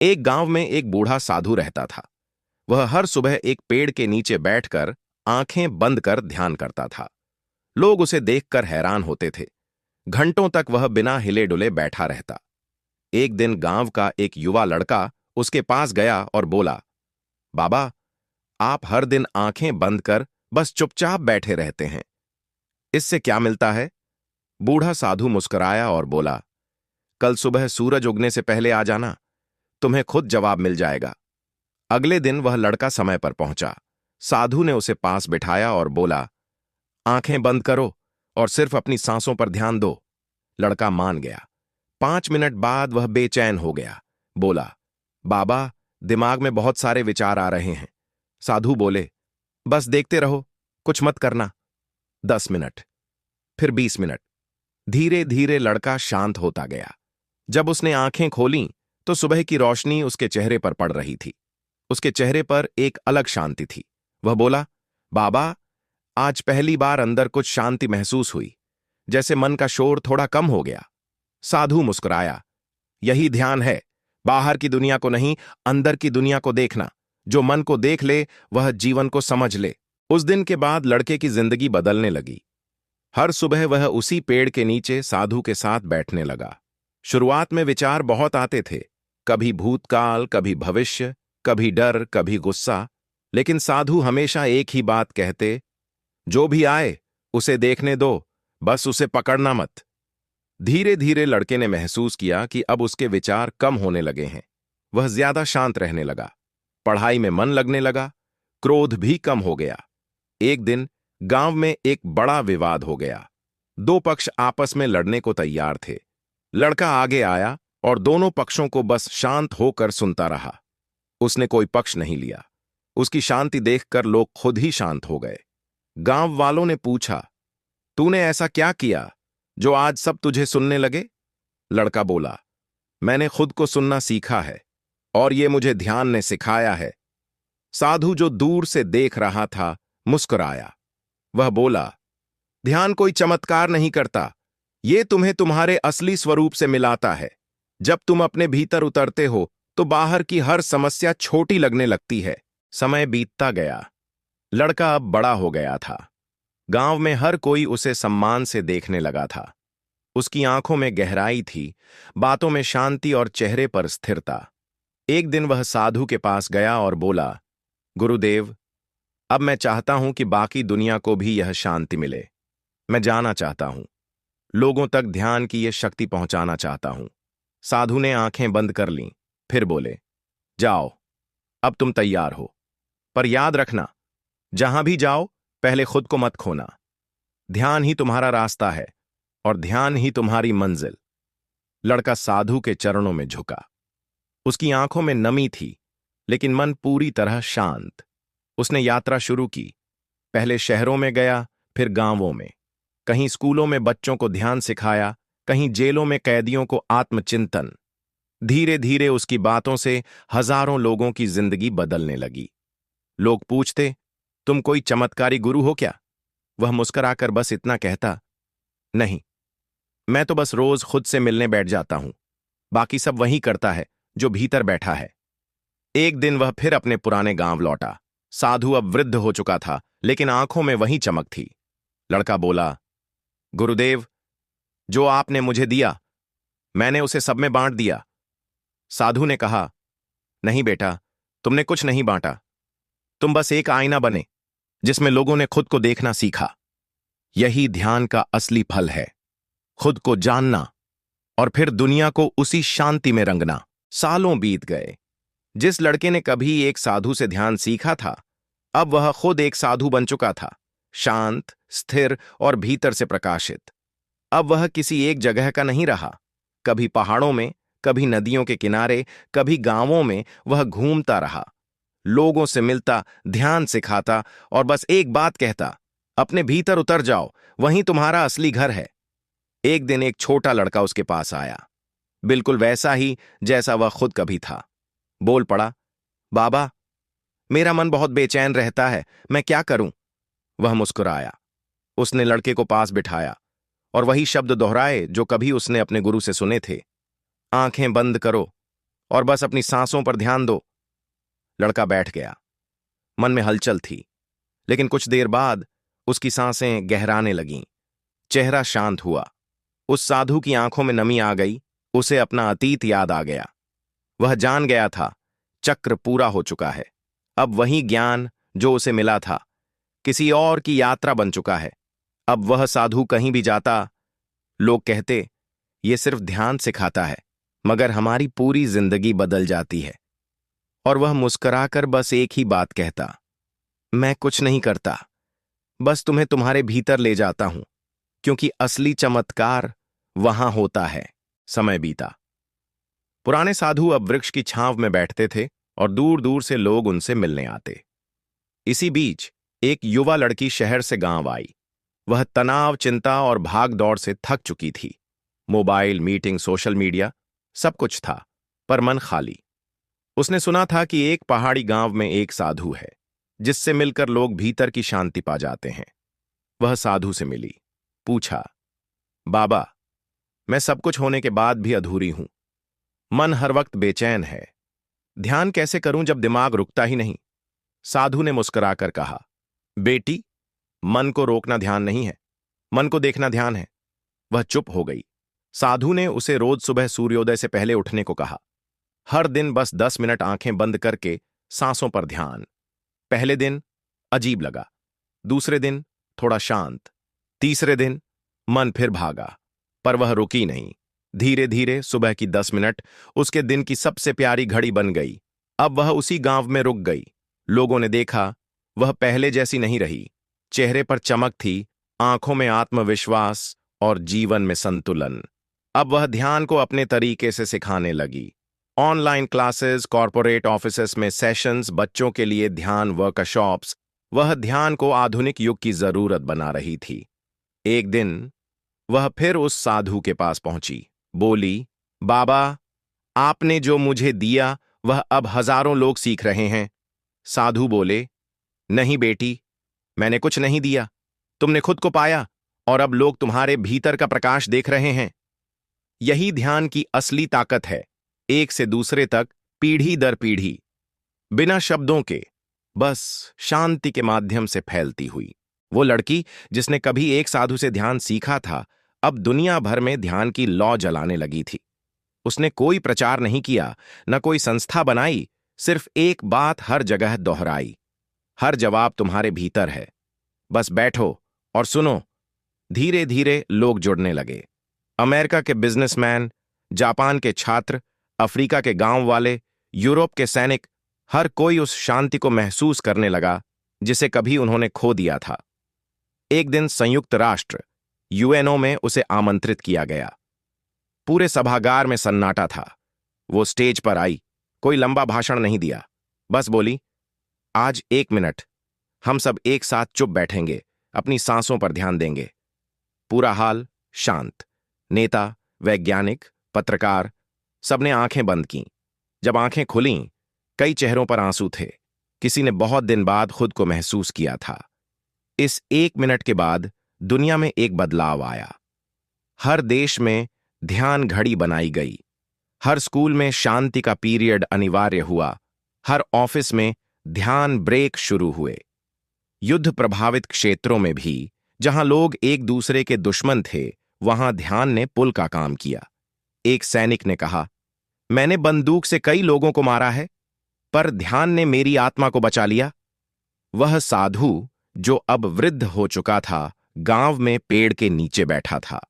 एक गांव में एक बूढ़ा साधु रहता था। वह हर सुबह एक पेड़ के नीचे बैठकर आंखें बंद कर ध्यान करता था। लोग उसे देखकर हैरान होते थे। घंटों तक वह बिना हिले डुले बैठा रहता। एक दिन गांव का एक युवा लड़का उसके पास गया और बोला, बाबा, आप हर दिन आंखें बंद कर बस चुपचाप बैठे रहते हैं, इससे क्या मिलता है? बूढ़ा साधु मुस्कुराया और बोला, कल सुबह सूरज उगने से पहले आ जाना, तुम्हें खुद जवाब मिल जाएगा। अगले दिन वह लड़का समय पर पहुंचा। साधु ने उसे पास बिठाया और बोला, आंखें बंद करो और सिर्फ अपनी सांसों पर ध्यान दो। लड़का मान गया। 5 मिनट बाद वह बेचैन हो गया। बोला, बाबा, दिमाग में बहुत सारे विचार आ रहे हैं। साधु बोले, बस देखते रहो, कुछ मत करना। 10 मिनट, फिर 20 मिनट। धीरे धीरे लड़का शांत होता गया। जब उसने आंखें खोलीं तो सुबह की रोशनी उसके चेहरे पर पड़ रही थी। उसके चेहरे पर एक अलग शांति थी। वह बोला, बाबा, आज पहली बार अंदर कुछ शांति महसूस हुई, जैसे मन का शोर थोड़ा कम हो गया। साधु मुस्कुराया, यही ध्यान है, बाहर की दुनिया को नहीं, अंदर की दुनिया को देखना। जो मन को देख ले वह जीवन को समझ ले। उस दिन के बाद लड़के की जिंदगी बदलने लगी। हर सुबह वह उसी पेड़ के नीचे साधु के साथ बैठने लगा। शुरुआत में विचार बहुत आते थे, कभी भूतकाल, कभी भविष्य, कभी डर, कभी गुस्सा। लेकिन साधु हमेशा एक ही बात कहते, जो भी आए उसे देखने दो, बस उसे पकड़ना मत। धीरे धीरे लड़के ने महसूस किया कि अब उसके विचार कम होने लगे हैं। वह ज्यादा शांत रहने लगा। पढ़ाई में मन लगने लगा। क्रोध भी कम हो गया। एक दिन गांव में एक बड़ा विवाद हो गया। दो पक्ष आपस में लड़ने को तैयार थे। लड़का आगे आया और दोनों पक्षों को बस शांत होकर सुनता रहा। उसने कोई पक्ष नहीं लिया। उसकी शांति देखकर लोग खुद ही शांत हो गए। गांव वालों ने पूछा, तूने ऐसा क्या किया जो आज सब तुझे सुनने लगे? लड़का बोला, मैंने खुद को सुनना सीखा है और ये मुझे ध्यान ने सिखाया है। साधु जो दूर से देख रहा था मुस्कुराया। वह बोला, ध्यान कोई चमत्कार नहीं करता, ये तुम्हें तुम्हारे असली स्वरूप से मिलाता है। जब तुम अपने भीतर उतरते हो तो बाहर की हर समस्या छोटी लगने लगती है। समय बीतता गया। लड़का अब बड़ा हो गया था। गांव में हर कोई उसे सम्मान से देखने लगा था। उसकी आंखों में गहराई थी, बातों में शांति और चेहरे पर स्थिरता। एक दिन वह साधु के पास गया और बोला, गुरुदेव, अब मैं चाहता हूं कि बाकी दुनिया को भी यह शांति मिले। मैं जाना चाहता हूं, लोगों तक ध्यान की यह शक्ति पहुंचाना चाहता हूं। साधु ने आंखें बंद कर लीं, फिर बोले, जाओ, अब तुम तैयार हो। पर याद रखना, जहां भी जाओ पहले खुद को मत खोना। ध्यान ही तुम्हारा रास्ता है और ध्यान ही तुम्हारी मंजिल। लड़का साधु के चरणों में झुका। उसकी आंखों में नमी थी, लेकिन मन पूरी तरह शांत। उसने यात्रा शुरू की। पहले शहरों में गया, फिर गांवों में। कहीं स्कूलों में बच्चों को ध्यान सिखाया, कहीं जेलों में कैदियों को आत्मचिंतन। धीरे धीरे उसकी बातों से हजारों लोगों की जिंदगी बदलने लगी। लोग पूछते, तुम कोई चमत्कारी गुरु हो क्या? वह मुस्कुराकर बस इतना कहता, नहीं, मैं तो बस रोज खुद से मिलने बैठ जाता हूं। बाकी सब वही करता है जो भीतर बैठा है। एक दिन वह फिर अपने पुराने गांव लौटा। साधु अब वृद्ध हो चुका था, लेकिन आंखों में वही चमक थी। लड़का बोला, गुरुदेव, जो आपने मुझे दिया मैंने उसे सब में बांट दिया। साधु ने कहा, नहीं बेटा, तुमने कुछ नहीं बांटा। तुम बस एक आईना बने जिसमें लोगों ने खुद को देखना सीखा। यही ध्यान का असली फल है, खुद को जानना और फिर दुनिया को उसी शांति में रंगना। सालों बीत गए। जिस लड़के ने कभी एक साधु से ध्यान सीखा था, अब वह खुद एक साधु बन चुका था, शांत, स्थिर और भीतर से प्रकाशित। अब वह किसी एक जगह का नहीं रहा। कभी पहाड़ों में, कभी नदियों के किनारे, कभी गांवों में वह घूमता रहा। लोगों से मिलता, ध्यान सिखाता और बस एक बात कहता, अपने भीतर उतर जाओ, वहीं तुम्हारा असली घर है। एक दिन एक छोटा लड़का उसके पास आया, बिल्कुल वैसा ही जैसा वह खुद कभी था। बोल पड़ा, बाबा, मेरा मन बहुत बेचैन रहता है, मैं क्या करूं? वह मुस्कुराया। उसने लड़के को पास बिठाया और वही शब्द दोहराए जो कभी उसने अपने गुरु से सुने थे, आंखें बंद करो और बस अपनी सांसों पर ध्यान दो। लड़का बैठ गया। मन में हलचल थी, लेकिन कुछ देर बाद उसकी सांसें गहराने लगीं। चेहरा शांत हुआ। उस साधु की आंखों में नमी आ गई। उसे अपना अतीत याद आ गया। वह जान गया था, चक्र पूरा हो चुका है। अब वही ज्ञान जो उसे मिला था किसी और की यात्रा बन चुका है। अब वह साधु कहीं भी जाता, लोग कहते, ये सिर्फ ध्यान सिखाता है, मगर हमारी पूरी जिंदगी बदल जाती है। और वह मुस्कुराकर बस एक ही बात कहता, मैं कुछ नहीं करता, बस तुम्हें तुम्हारे भीतर ले जाता हूं, क्योंकि असली चमत्कार वहां होता है। समय बीता। पुराने साधु अब वृक्ष की छांव में बैठते थे और दूर दूर से लोग उनसे मिलने आते। इसी बीच एक युवा लड़की शहर से गांव आई। वह तनाव, चिंता और भाग दौड़ से थक चुकी थी। मोबाइल, मीटिंग, सोशल मीडिया, सब कुछ था, पर मन खाली। उसने सुना था कि एक पहाड़ी गांव में एक साधु है, जिससे मिलकर लोग भीतर की शांति पा जाते हैं। वह साधु से मिली। पूछा, बाबा, मैं सब कुछ होने के बाद भी अधूरी हूं। मन हर वक्त बेचैन है। ध्यान कैसे करूं जब दिमाग रुकता ही नहीं? साधु ने मुस्कुराकर कहा, बेटी, मन को रोकना ध्यान नहीं है, मन को देखना ध्यान है। वह चुप हो गई। साधु ने उसे रोज सुबह सूर्योदय से पहले उठने को कहा। हर दिन बस 10 मिनट आंखें बंद करके सांसों पर ध्यान। पहले दिन अजीब लगा, दूसरे दिन थोड़ा शांत, तीसरे दिन मन फिर भागा, पर वह रुकी नहीं। धीरे धीरे सुबह की 10 मिनट उसके दिन की सबसे प्यारी घड़ी बन गई। अब वह उसी गांव में रुक गई। लोगों ने देखा, वह पहले जैसी नहीं रही। चेहरे पर चमक थी, आंखों में आत्मविश्वास और जीवन में संतुलन। अब वह ध्यान को अपने तरीके से सिखाने लगी। ऑनलाइन क्लासेस, कॉरपोरेट ऑफिसेस में सेशंस, बच्चों के लिए ध्यान वर्कशॉप्स। वह ध्यान को आधुनिक युग की जरूरत बना रही थी। एक दिन वह फिर उस साधु के पास पहुंची। बोली, बाबा, आपने जो मुझे दिया वह अब हजारों लोग सीख रहे हैं। साधु बोले, नहीं बेटी, मैंने कुछ नहीं दिया, तुमने खुद को पाया और अब लोग तुम्हारे भीतर का प्रकाश देख रहे हैं। यही ध्यान की असली ताकत है, एक से दूसरे तक, पीढ़ी दर पीढ़ी, बिना शब्दों के, बस शांति के माध्यम से फैलती हुई। वो लड़की जिसने कभी एक साधु से ध्यान सीखा था, अब दुनिया भर में ध्यान की लौ जलाने लगी थी। उसने कोई प्रचार नहीं किया, न कोई संस्था बनाई, सिर्फ एक बात हर जगह दोहराई, हर जवाब तुम्हारे भीतर है, बस बैठो और सुनो। धीरे धीरे लोग जुड़ने लगे। अमेरिका के बिजनेसमैन, जापान के छात्र, अफ्रीका के गांव वाले, यूरोप के सैनिक, हर कोई उस शांति को महसूस करने लगा जिसे कभी उन्होंने खो दिया था। एक दिन संयुक्त राष्ट्र यूएनओ में उसे आमंत्रित किया गया। पूरे सभागार में सन्नाटा था। वो स्टेज पर आई, कोई लंबा भाषण नहीं दिया, बस बोली, आज 1 मिनट हम सब एक साथ चुप बैठेंगे, अपनी सांसों पर ध्यान देंगे। पूरा हाल शांत। नेता, वैज्ञानिक, पत्रकार, सबने आंखें बंद कीं। जब आंखें खुलीं, कई चेहरों पर आंसू थे। किसी ने बहुत दिन बाद खुद को महसूस किया था। इस 1 मिनट के बाद दुनिया में एक बदलाव आया। हर देश में ध्यान घड़ी बनाई गई। हर स्कूल में शांति का पीरियड अनिवार्य हुआ। हर ऑफिस में ध्यान ब्रेक शुरू हुए। युद्ध प्रभावित क्षेत्रों में भी, जहां लोग एक दूसरे के दुश्मन थे, वहां ध्यान ने पुल का काम किया। एक सैनिक ने कहा, मैंने बंदूक से कई लोगों को मारा है, पर ध्यान ने मेरी आत्मा को बचा लिया। वह साधु, जो अब वृद्ध हो चुका था, गांव में पेड़ के नीचे बैठा था।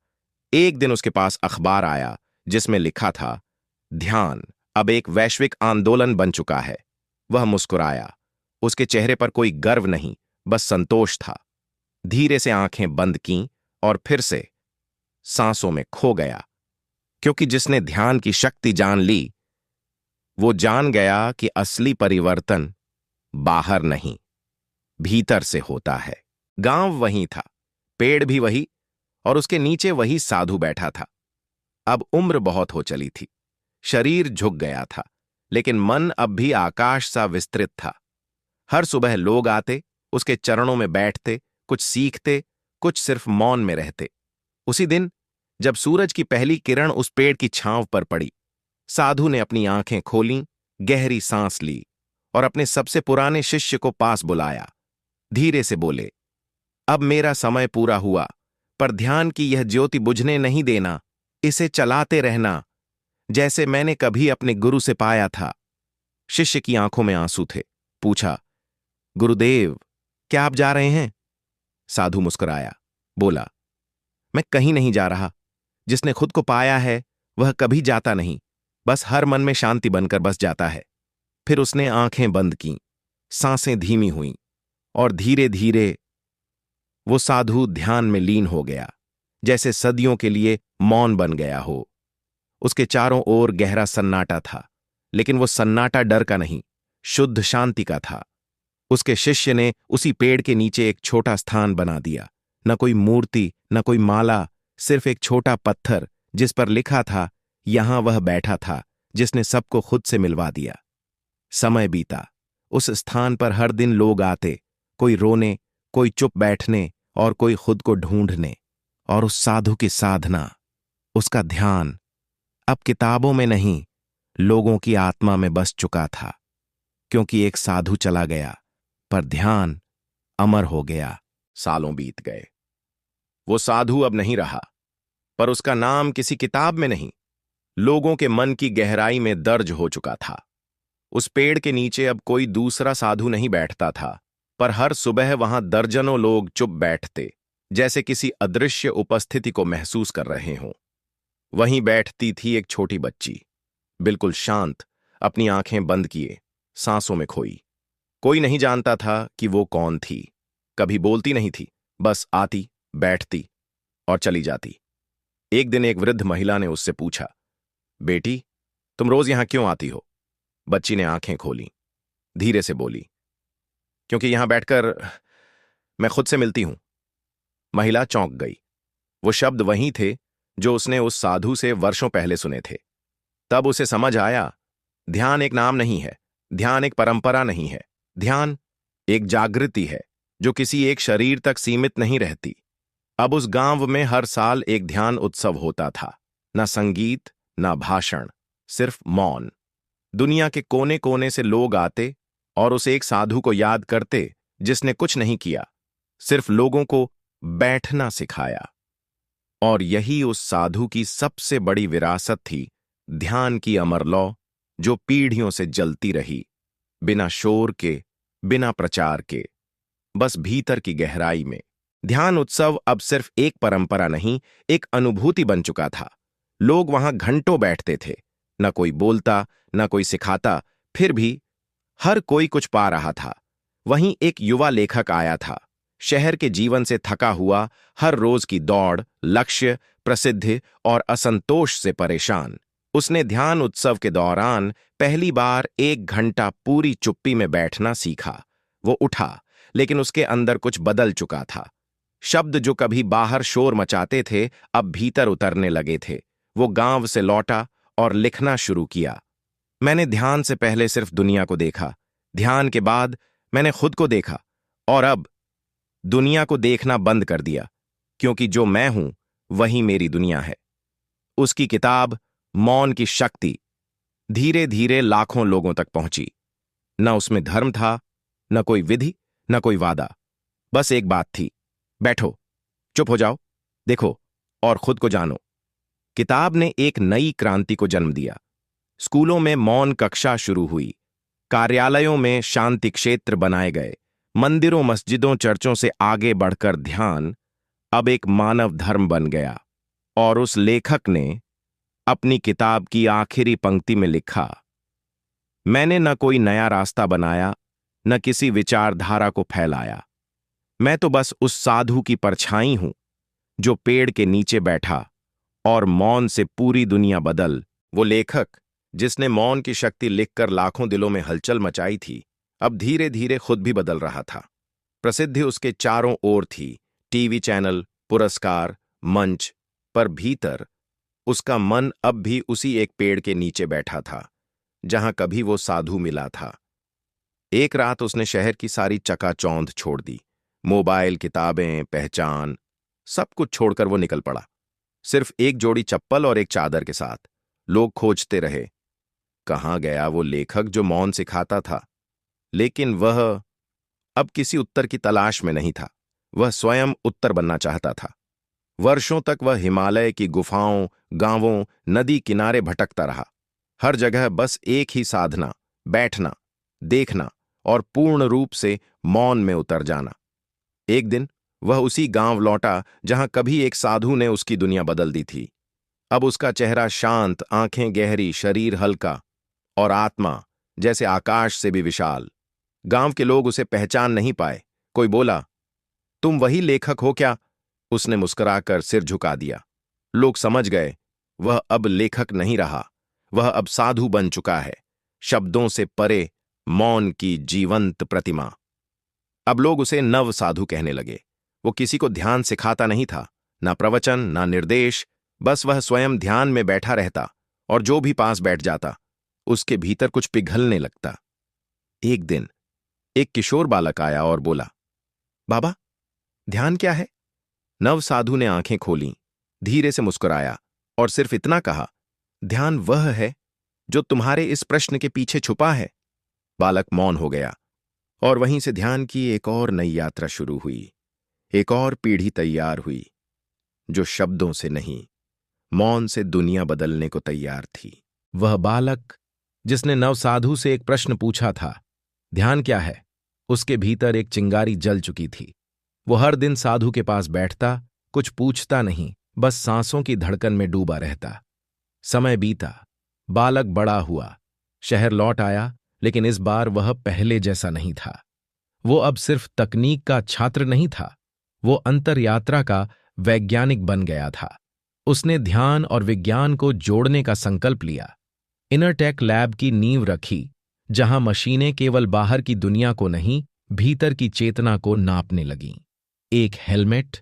एक दिन उसके पास अखबार आया जिसमें लिखा था, ध्यान अब एक वैश्विक आंदोलन बन चुका है। वह मुस्कुराया। उसके चेहरे पर कोई गर्व नहीं, बस संतोष था। धीरे से आंखें बंद कीं और फिर से सांसों में खो गया, क्योंकि जिसने ध्यान की शक्ति जान ली, वो जान गया कि असली परिवर्तन बाहर नहीं, भीतर से होता है। गांव वही था, पेड़ भी वही, और उसके नीचे वही साधु बैठा था। अब उम्र बहुत हो चली थी, शरीर झुक गया था, लेकिन मन अब भी आकाश सा विस्तृत था। हर सुबह लोग आते, उसके चरणों में बैठते, कुछ सीखते, कुछ सिर्फ मौन में रहते। उसी दिन जब सूरज की पहली किरण उस पेड़ की छांव पर पड़ी, साधु ने अपनी आंखें खोलीं, गहरी सांस ली और अपने सबसे पुराने शिष्य को पास बुलाया। धीरे से बोले, अब मेरा समय पूरा हुआ, पर ध्यान की यह ज्योति बुझने नहीं देना, इसे चलाते रहना, जैसे मैंने कभी अपने गुरु से पाया था। शिष्य की आंखों में आंसू थे। पूछा, गुरुदेव, क्या आप जा रहे हैं? साधु मुस्कुराया, बोला, मैं कहीं नहीं जा रहा। जिसने खुद को पाया है वह कभी जाता नहीं, बस हर मन में शांति बनकर बस जाता है। फिर उसने आंखें बंद कीं, सांसें धीमी हुईं और धीरे धीरे वो साधु ध्यान में लीन हो गया, जैसे सदियों के लिए मौन बन गया हो। उसके चारों ओर गहरा सन्नाटा था, लेकिन वो सन्नाटा डर का नहीं, शुद्ध शांति का था। उसके शिष्य ने उसी पेड़ के नीचे एक छोटा स्थान बना दिया। न कोई मूर्ति, न कोई माला, सिर्फ एक छोटा पत्थर जिस पर लिखा था, यहां वह बैठा था जिसने सबको खुद से मिलवा दिया। समय बीता। उस स्थान पर हर दिन लोग आते, कोई रोने, कोई चुप बैठने और कोई खुद को ढूंढने। और उस साधु की साधना, उसका ध्यान अब किताबों में नहीं, लोगों की आत्मा में बस चुका था। क्योंकि एक साधु चला गया, पर ध्यान अमर हो गया। सालों बीत गए। वो साधु अब नहीं रहा, पर उसका नाम किसी किताब में नहीं, लोगों के मन की गहराई में दर्ज हो चुका था। उस पेड़ के नीचे अब कोई दूसरा साधु नहीं बैठता था, पर हर सुबह वहां दर्जनों लोग चुप बैठते, जैसे किसी अदृश्य उपस्थिति को महसूस कर रहे हों। वहीं बैठती थी एक छोटी बच्ची, बिल्कुल शांत, अपनी आंखें बंद किए, सांसों में खोई। कोई नहीं जानता था कि वो कौन थी। कभी बोलती नहीं थी, बस आती, बैठती और चली जाती। एक दिन एक वृद्ध महिला ने उससे पूछा, बेटी, तुम रोज यहां क्यों आती हो? बच्ची ने आंखें खोली, धीरे से बोली, क्योंकि यहां बैठकर मैं खुद से मिलती हूं। महिला चौंक गई। वो शब्द वही थे जो उसने उस साधु से वर्षों पहले सुने थे। तब उसे समझ आया, ध्यान एक नाम नहीं है, ध्यान एक परंपरा नहीं है, ध्यान एक जागृति है जो किसी एक शरीर तक सीमित नहीं रहती। अब उस गांव में हर साल एक ध्यान उत्सव होता था। न संगीत, न भाषण, सिर्फ मौन। दुनिया के कोने कोने से लोग आते और उस एक साधु को याद करते जिसने कुछ नहीं किया, सिर्फ लोगों को बैठना सिखाया। और यही उस साधु की सबसे बड़ी विरासत थी, ध्यान की अमर लौ जो पीढ़ियों से जलती रही, बिना शोर के, बिना प्रचार के, बस भीतर की गहराई में। ध्यान उत्सव अब सिर्फ एक परंपरा नहीं, एक अनुभूति बन चुका था। लोग वहां घंटों बैठते थे, न कोई बोलता, न कोई सिखाता, फिर भी हर कोई कुछ पा रहा था। वहीं एक युवा लेखक आया था, शहर के जीवन से थका हुआ, हर रोज की दौड़, लक्ष्य, प्रसिद्धि और असंतोष से परेशान। उसने ध्यान उत्सव के दौरान पहली बार 1 घंटा पूरी चुप्पी में बैठना सीखा। वो उठा, लेकिन उसके अंदर कुछ बदल चुका था। शब्द जो कभी बाहर शोर मचाते थे, अब भीतर उतरने लगे थे। वो गांव से लौटा और लिखना शुरू किया। मैंने ध्यान से पहले सिर्फ दुनिया को देखा, ध्यान के बाद मैंने खुद को देखा, और अब दुनिया को देखना बंद कर दिया, क्योंकि जो मैं हूं वही मेरी दुनिया है। उसकी किताब मौन की शक्ति धीरे धीरे लाखों लोगों तक पहुंची। न उसमें धर्म था, न कोई विधि, न कोई वादा, बस एक बात थी, बैठो, चुप हो जाओ, देखो और खुद को जानो। किताब ने एक नई क्रांति को जन्म दिया। स्कूलों में मौन कक्षा शुरू हुई, कार्यालयों में शांति क्षेत्र बनाए गए, मंदिरों, मस्जिदों, चर्चों से आगे बढ़कर ध्यान अब एक मानव धर्म बन गया। और उस लेखक ने अपनी किताब की आखिरी पंक्ति में लिखा, मैंने न कोई नया रास्ता बनाया, न किसी विचारधारा को फैलाया, मैं तो बस उस साधु की परछाई हूं जो पेड़ के नीचे बैठा और मौन से पूरी दुनिया बदल। वो लेखक जिसने मौन की शक्ति लिखकर लाखों दिलों में हलचल मचाई थी, अब धीरे धीरे खुद भी बदल रहा था। प्रसिद्धि उसके चारों ओर थी, टीवी चैनल, पुरस्कार, मंच, पर भीतर उसका मन अब भी उसी एक पेड़ के नीचे बैठा था जहां कभी वो साधु मिला था। एक रात उसने शहर की सारी चकाचौंध छोड़ दी, मोबाइल, किताबें, पहचान, सब कुछ छोड़कर वो निकल पड़ा, सिर्फ एक जोड़ी चप्पल और एक चादर के साथ। लोग खोजते रहे, कहाँ गया वो लेखक जो मौन सिखाता था। लेकिन वह अब किसी उत्तर की तलाश में नहीं था। वह स्वयं उत्तर बनना चाहता था। वर्षों तक वह हिमालय की गुफाओं, गांवों, नदी किनारे भटकता रहा। हर जगह बस एक ही साधना, बैठना, देखना और पूर्ण रूप से मौन में उतर जाना। एक दिन वह उसी गांव लौटा जहां कभी एक साधु ने उसकी दुनिया बदल दी थी। अब उसका चेहरा शांत, आंखें गहरी, शरीर हल्का और आत्मा जैसे आकाश से भी विशाल। गांव के लोग उसे पहचान नहीं पाए। कोई बोला, तुम वही लेखक हो क्या? उसने मुस्कुराकर सिर झुका दिया। लोग समझ गए, वह अब लेखक नहीं रहा, वह अब साधु बन चुका है, शब्दों से परे, मौन की जीवंत प्रतिमा। अब लोग उसे नव साधु कहने लगे। वो किसी को ध्यान सिखाता नहीं था, ना प्रवचन, ना निर्देश, बस वह स्वयं ध्यान में बैठा रहता और जो भी पास बैठ जाता उसके भीतर कुछ पिघलने लगता। एक दिन एक किशोर बालक आया और बोला, बाबा, ध्यान क्या है? नव साधु ने आंखें खोलीं, धीरे से मुस्कुराया और सिर्फ इतना कहा, ध्यान वह है जो तुम्हारे इस प्रश्न के पीछे छुपा है। बालक मौन हो गया और वहीं से ध्यान की एक और नई यात्रा शुरू हुई। एक और पीढ़ी तैयार हुई जो शब्दों से नहीं, मौन से दुनिया बदलने को तैयार थी। वह बालक जिसने नव साधु से एक प्रश्न पूछा था, ध्यान क्या है, उसके भीतर एक चिंगारी जल चुकी थी। वो हर दिन साधु के पास बैठता, कुछ पूछता नहीं, बस सांसों की धड़कन में डूबा रहता। समय बीता, बालक बड़ा हुआ, शहर लौट आया, लेकिन इस बार वह पहले जैसा नहीं था। वो अब सिर्फ तकनीक का छात्र नहीं था, वो अंतरयात्रा का वैज्ञानिक बन गया था। उसने ध्यान और विज्ञान को जोड़ने का संकल्प लिया। इनरटेक लैब की नींव रखी, जहां मशीनें केवल बाहर की दुनिया को नहीं, भीतर की चेतना को नापने लगीं। एक हेलमेट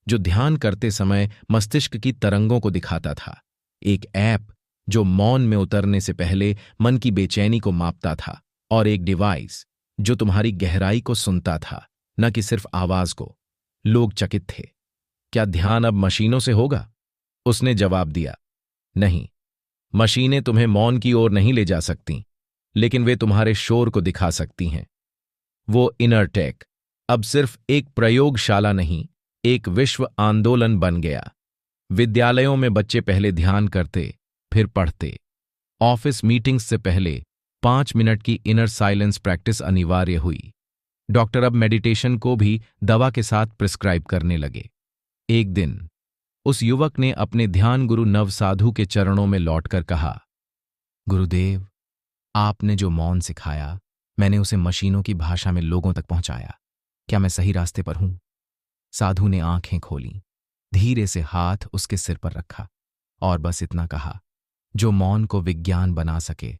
जो ध्यान करते समय मस्तिष्क की तरंगों को दिखाता था, एक ऐप जो मौन में उतरने से पहले मन की बेचैनी को मापता था, और एक डिवाइस जो तुम्हारी गहराई को सुनता था, न कि सिर्फ आवाज को। लोग चकित थे। क्या ध्यान अब मशीनों से होगा? उसने जवाब दिया, नहीं, मशीनें तुम्हें मौन की ओर नहीं ले जा सकती, लेकिन वे तुम्हारे शोर को दिखा सकती हैं। वो इनरटेक अब सिर्फ एक प्रयोगशाला नहीं, एक विश्व आंदोलन बन गया। विद्यालयों में बच्चे पहले ध्यान करते, फिर पढ़ते। ऑफिस मीटिंग्स से पहले 5 मिनट की इनर साइलेंस प्रैक्टिस अनिवार्य हुई। डॉक्टर अब मेडिटेशन को भी दवा के साथ प्रिस्क्राइब करने लगे। एक दिन उस युवक ने अपने ध्यान गुरु नव साधु के चरणों में लौटकर कहा, गुरुदेव, आपने जो मौन सिखाया, मैंने उसे मशीनों की भाषा में लोगों तक पहुंचाया। क्या मैं सही रास्ते पर हूं? साधु ने आंखें खोलीं, धीरे से हाथ उसके सिर पर रखा और बस इतना कहा, जो मौन को विज्ञान बना सके,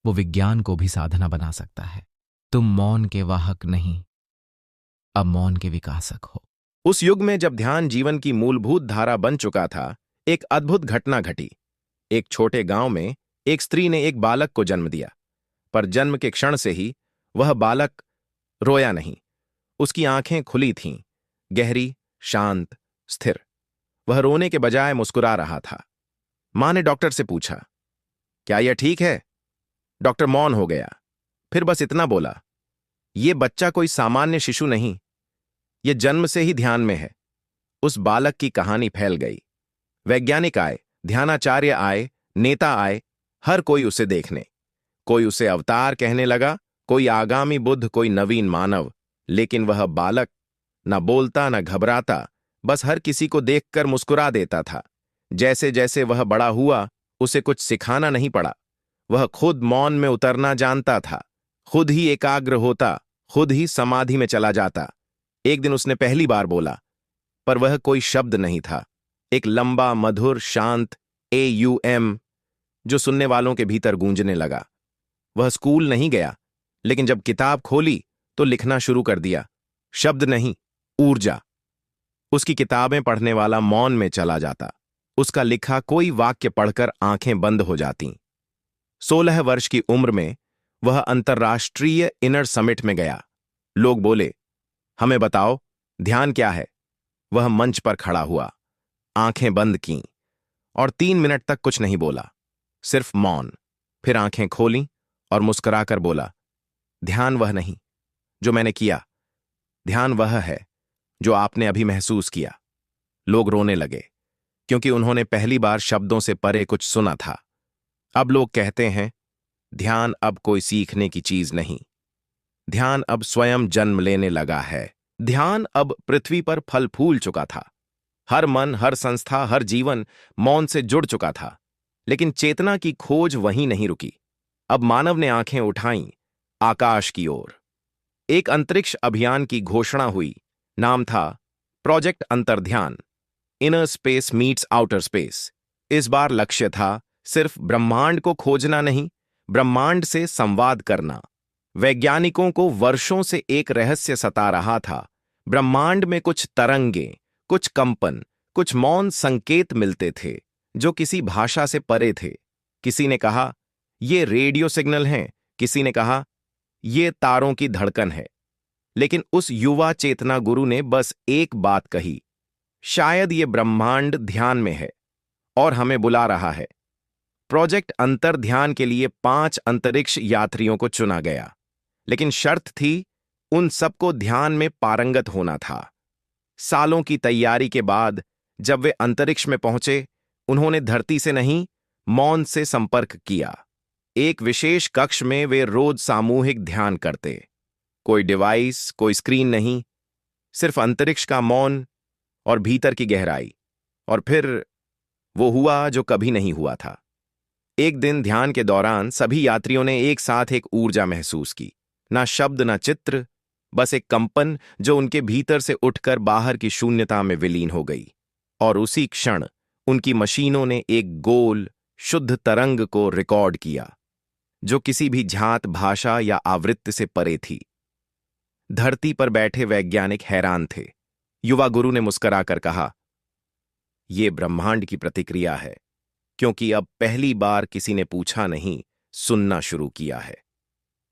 वो विज्ञान को भी साधना बना सकता है। तुम मौन के वाहक नहीं, अब मौन के विकासक हो। उस युग में जब ध्यान जीवन की मूलभूत धारा बन चुका था, एक अद्भुत घटना घटी। एक छोटे गांव में एक स्त्री ने एक बालक को जन्म दिया, पर जन्म के क्षण से ही वह बालक रोया नहीं। उसकी आंखें खुली थीं, गहरी, शांत, स्थिर। वह रोने के बजाय मुस्कुरा रहा था। मां ने डॉक्टर से पूछा, क्या यह ठीक है? डॉक्टर मौन हो गया, फिर बस इतना बोला, यह बच्चा कोई सामान्य शिशु नहीं, यह जन्म से ही ध्यान में है। उस बालक की कहानी फैल गई। वैज्ञानिक आए, ध्यानाचार्य आए, नेता आए, हर कोई उसे देखने। कोई उसे अवतार कहने लगा, कोई आगामी बुद्ध, कोई नवीन मानव। लेकिन वह बालक न बोलता, न घबराता, बस हर किसी को देखकर मुस्कुरा देता था। जैसे जैसे वह बड़ा हुआ, उसे कुछ सिखाना नहीं पड़ा। वह खुद मौन में उतरना जानता था, खुद ही एकाग्र होता, खुद ही समाधि में चला जाता। एक दिन उसने पहली बार बोला, पर वह कोई शब्द नहीं था, एक लंबा, मधुर, शांत AUM जो सुनने वालों के भीतर गूंजने लगा। वह स्कूल नहीं गया, लेकिन जब किताब खोली तो लिखना शुरू कर दिया। शब्द नहीं, ऊर्जा। उसकी किताबें पढ़ने वाला मौन में चला जाता। उसका लिखा कोई वाक्य पढ़कर आंखें बंद हो जातीं। 16 वर्ष की उम्र में वह अंतर्राष्ट्रीय इनर समिट में गया। लोग बोले, हमें बताओ, ध्यान क्या है? वह मंच पर खड़ा हुआ, आंखें बंद कीं और 3 मिनट तक कुछ नहीं बोला, सिर्फ मौन। फिर आंखें खोलीं और मुस्कुराकर बोला, ध्यान वह नहीं जो मैंने किया, ध्यान वह है जो आपने अभी महसूस किया। लोग रोने लगे, क्योंकि उन्होंने पहली बार शब्दों से परे कुछ सुना था। अब लोग कहते हैं, ध्यान अब कोई सीखने की चीज नहीं, ध्यान अब स्वयं जन्म लेने लगा है। ध्यान अब पृथ्वी पर फल फूल चुका था। हर मन, हर संस्था, हर जीवन मौन से जुड़ चुका था। लेकिन चेतना की खोज वहीं नहीं रुकी। अब मानव ने आंखें उठाईं आकाश की ओर। एक अंतरिक्ष अभियान की घोषणा हुई। नाम था project Antardhyan, inner space meets outer space. इस बार लक्ष्य था सिर्फ ब्रह्मांड को खोजना नहीं, ब्रह्मांड से संवाद करना। वैज्ञानिकों को वर्षों से एक रहस्य सता रहा था। ब्रह्मांड में कुछ तरंगे, कुछ कंपन, कुछ मौन संकेत मिलते थे जो किसी भाषा से परे थे। किसी ने कहा, ये रेडियो सिग्नल हैं, किसी ने कहा, ये तारों की धड़कन है। लेकिन उस युवा चेतना गुरु ने बस एक बात कही, शायद ये ब्रह्मांड ध्यान में है और हमें बुला रहा है। प्रोजेक्ट अंतर्ध्यान के लिए 5 अंतरिक्ष यात्रियों को चुना गया, लेकिन शर्त थी, उन सबको ध्यान में पारंगत होना था। सालों की तैयारी के बाद जब वे अंतरिक्ष में पहुंचे, उन्होंने धरती से नहीं, मौन से संपर्क किया। एक विशेष कक्ष में वे रोज सामूहिक ध्यान करते। कोई डिवाइस, कोई स्क्रीन नहीं, सिर्फ अंतरिक्ष का मौन और भीतर की गहराई। और फिर वो हुआ जो कभी नहीं हुआ था। एक दिन ध्यान के दौरान सभी यात्रियों ने एक साथ एक ऊर्जा महसूस की। ना शब्द, ना चित्र, बस एक कंपन जो उनके भीतर से उठकर बाहर की शून्यता में विलीन हो गई। और उसी क्षण उनकी मशीनों ने एक गोल, शुद्ध तरंग को रिकॉर्ड किया, जो किसी भी झात, भाषा या आवृत्ति से परे थी। धरती पर बैठे वैज्ञानिक हैरान थे। युवा गुरु ने मुस्कुराकर कहा, यह ब्रह्मांड की प्रतिक्रिया है, क्योंकि अब पहली बार किसी ने पूछा नहीं, सुनना शुरू किया है।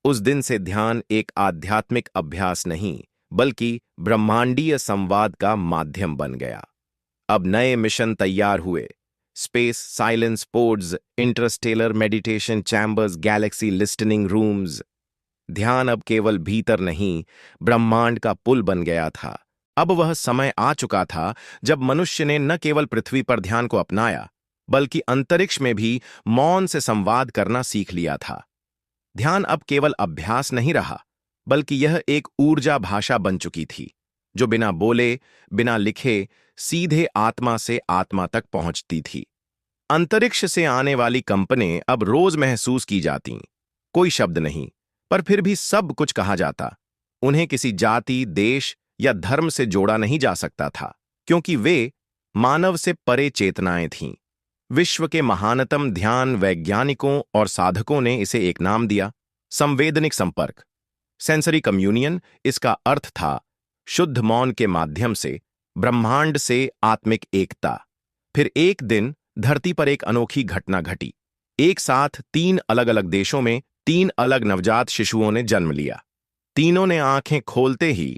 उस दिन से ध्यान एक आध्यात्मिक अभ्यास नहीं, बल्कि ब्रह्मांडीय संवाद का माध्यम बन गया। अब नए मिशन तैयार हुए। Space silence pods, Interstellar meditation chambers, Galaxy listening rooms. ध्यान अब केवल भीतर नहीं, ब्रह्मांड का पुल बन गया था। अब वह समय आ चुका था जब मनुष्य ने न केवल पृथ्वी पर ध्यान को अपनाया, बल्कि अंतरिक्ष में भी मौन से संवाद करना सीख लिया था। ध्यान अब केवल अभ्यास नहीं रहा, बल्कि यह एक ऊर्जा भाषा बन चुकी थी, जो बिना बोले, बिना लिखे, सीधे आत्मा से आत्मा तक पहुंचती थी। अंतरिक्ष से आने वाली कंपनें अब रोज महसूस की जातीं। कोई शब्द नहीं, पर फिर भी सब कुछ कहा जाता। उन्हें किसी जाति, देश या धर्म से जोड़ा नहीं जा सकता था, क्योंकि वे मानव से परे चेतनाएं थीं। विश्व के महानतम ध्यान वैज्ञानिकों और साधकों ने इसे एक नाम दिया, संवेदनिक संपर्क, सेंसरी कम्युनियन। इसका अर्थ था शुद्ध मौन के माध्यम से ब्रह्मांड से आत्मिक एकता। फिर एक दिन धरती पर एक अनोखी घटना घटी। एक साथ 3 अलग अलग देशों में 3 अलग नवजात शिशुओं ने जन्म लिया। तीनों ने आंखें खोलते ही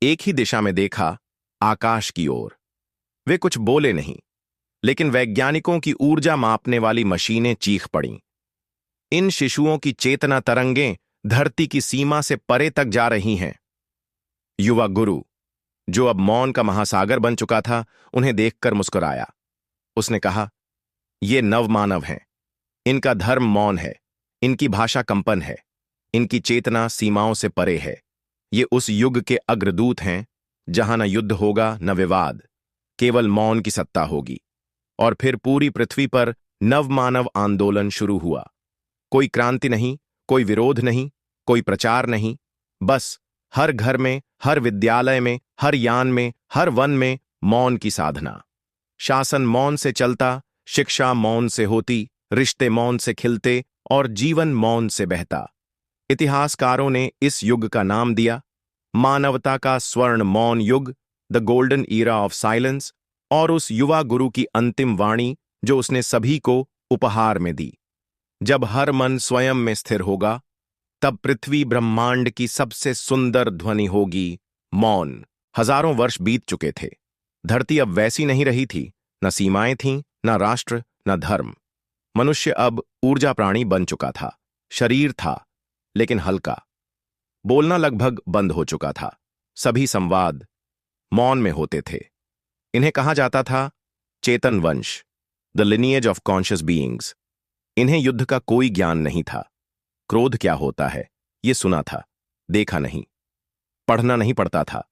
एक ही दिशा में देखा, आकाश की ओर। वे कुछ बोले नहीं, लेकिन वैज्ञानिकों की ऊर्जा मापने वाली मशीनें चीख पड़ीं। इन शिशुओं की चेतना तरंगें धरती की सीमा से परे तक जा रही हैं। युवा गुरु, जो अब मौन का महासागर बन चुका था, उन्हें देखकर मुस्कुराया। उसने कहा, ये नवमानव हैं। इनका धर्म मौन है, इनकी भाषा कंपन है, इनकी चेतना सीमाओं से परे है। ये उस युग के अग्रदूत हैं जहां न युद्ध होगा, न विवाद, केवल मौन की सत्ता होगी। और फिर पूरी पृथ्वी पर नवमानव आंदोलन शुरू हुआ। कोई क्रांति नहीं, कोई विरोध नहीं, कोई प्रचार नहीं, बस हर घर में, हर विद्यालय में, हर यान में, हर वन में मौन की साधना। शासन मौन से चलता, शिक्षा मौन से होती, रिश्ते मौन से खिलते और जीवन मौन से बहता। इतिहासकारों ने इस युग का नाम दिया, मानवता का स्वर्ण मौन युग, the golden era of silence. और उस युवा गुरु की अंतिम वाणी जो उसने सभी को उपहार में दी, जब हर मन स्वयं में स्थिर होगा, तब पृथ्वी ब्रह्मांड की सबसे सुंदर ध्वनि होगी, मौन। हजारों वर्ष बीत चुके थे। धरती अब वैसी नहीं रही थी, न सीमाएं थीं, न राष्ट्र, न धर्म। मनुष्य अब ऊर्जा प्राणी बन चुका था। शरीर था, लेकिन हल्का। बोलना लगभग बंद हो चुका था। सभी संवाद मौन में होते थे। इन्हें कहा जाता था चेतन वंश, the lineage of conscious beings. इन्हें युद्ध का कोई ज्ञान नहीं था। क्रोध क्या होता है ये सुना था, देखा नहीं। पढ़ना नहीं पड़ता था,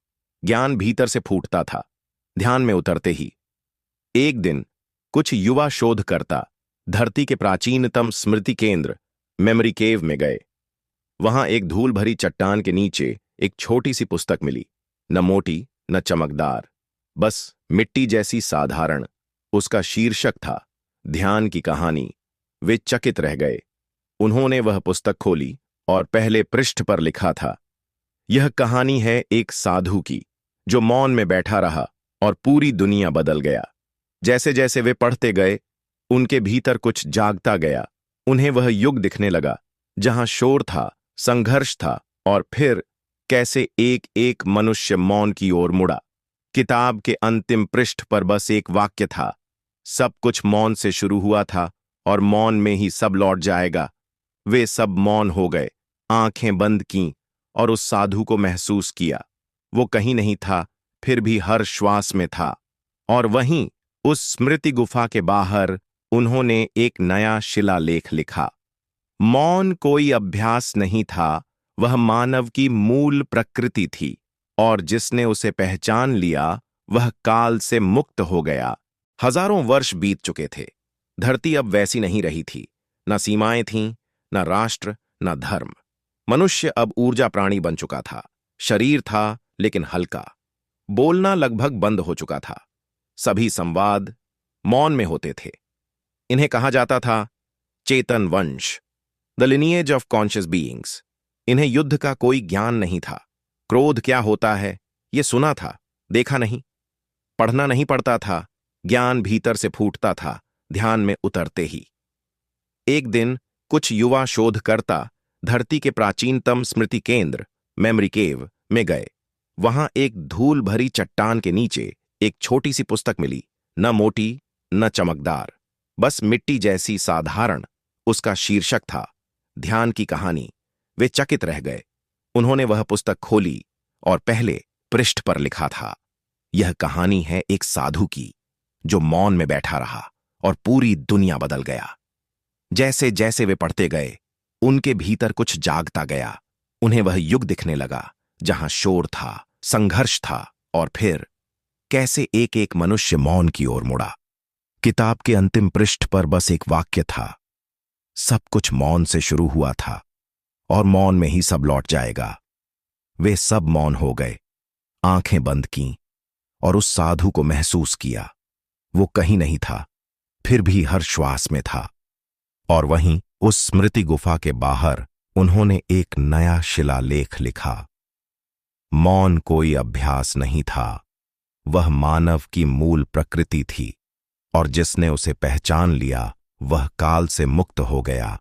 ज्ञान भीतर से फूटता था, ध्यान में उतरते ही। एक दिन कुछ युवा शोधकर्ता धरती के प्राचीनतम स्मृति केंद्र मेमोरी केव में गए। वहां एक धूल भरी चट्टान के नीचे एक छोटी सी पुस्तक मिली, न मोटी न चमकदार, बस मिट्टी जैसी साधारण। उसका शीर्षक था ध्यान की कहानी। वे चकित रह गए। उन्होंने वह पुस्तक खोली और पहले पृष्ठ पर लिखा था, यह कहानी है एक साधु की जो मौन में बैठा रहा और पूरी दुनिया बदल गया। जैसे जैसे वे पढ़ते गए, उनके भीतर कुछ जागता गया। उन्हें वह युग दिखने लगा जहां शोर था, संघर्ष था, और फिर कैसे एक एक मनुष्य मौन की ओर मुड़ा। किताब के अंतिम पृष्ठ पर बस एक वाक्य था, सब कुछ मौन से शुरू हुआ था और मौन में ही सब लौट जाएगा। वे सब मौन हो गए, आंखें बंद कीं और उस साधु को महसूस किया। वो कहीं नहीं था, फिर भी हर श्वास में था। और वहीं उस स्मृति गुफा के बाहर उन्होंने एक नया शिलालेख लिखा। मौन कोई अभ्यास नहीं था, वह मानव की मूल प्रकृति थी, और जिसने उसे पहचान लिया वह काल से मुक्त हो गया। हजारों वर्ष बीत चुके थे। धरती अब वैसी नहीं रही थी। न सीमाएं थीं, न राष्ट्र, न धर्म। मनुष्य अब ऊर्जा प्राणी बन चुका था। शरीर था, लेकिन हल्का। बोलना लगभग बंद हो चुका था। सभी संवाद मौन में होते थे। इन्हें कहा जाता था चेतन वंश, the lineage of conscious beings. इन्हें युद्ध का कोई ज्ञान नहीं था। क्रोध क्या होता है ये सुना था, देखा नहीं। पढ़ना नहीं पड़ता था, ज्ञान भीतर से फूटता था, ध्यान में उतरते ही। एक दिन कुछ युवा शोधकर्ता धरती के प्राचीनतम स्मृति केंद्र मेमोरी केव में गए। वहां एक धूल भरी चट्टान के नीचे एक छोटी सी पुस्तक मिली, न मोटी न चमकदार, बस मिट्टी जैसी साधारण। उसका शीर्षक था ध्यान की कहानी। वे चकित रह गए। उन्होंने वह पुस्तक खोली और पहले पृष्ठ पर लिखा था, यह कहानी है एक साधु की जो मौन में बैठा रहा और पूरी दुनिया बदल गया। जैसे जैसे वे पढ़ते गए, उनके भीतर कुछ जागता गया। उन्हें वह युग दिखने लगा जहां शोर था, संघर्ष था, और फिर कैसे एक एक मनुष्य मौन की ओर मुड़ा। किताब के अंतिम पृष्ठ पर बस एक वाक्य था, सब कुछ मौन से शुरू हुआ था और मौन में ही सब लौट जाएगा। वे सब मौन हो गए, आंखें बंद कीं और उस साधु को महसूस किया। वो कहीं नहीं था, फिर भी हर श्वास में था। और वहीं उस स्मृति गुफा के बाहर उन्होंने एक नया शिलालेख लिखा। मौन कोई अभ्यास नहीं था, वह मानव की मूल प्रकृति थी, और जिसने उसे पहचान लिया वह काल से मुक्त हो गया।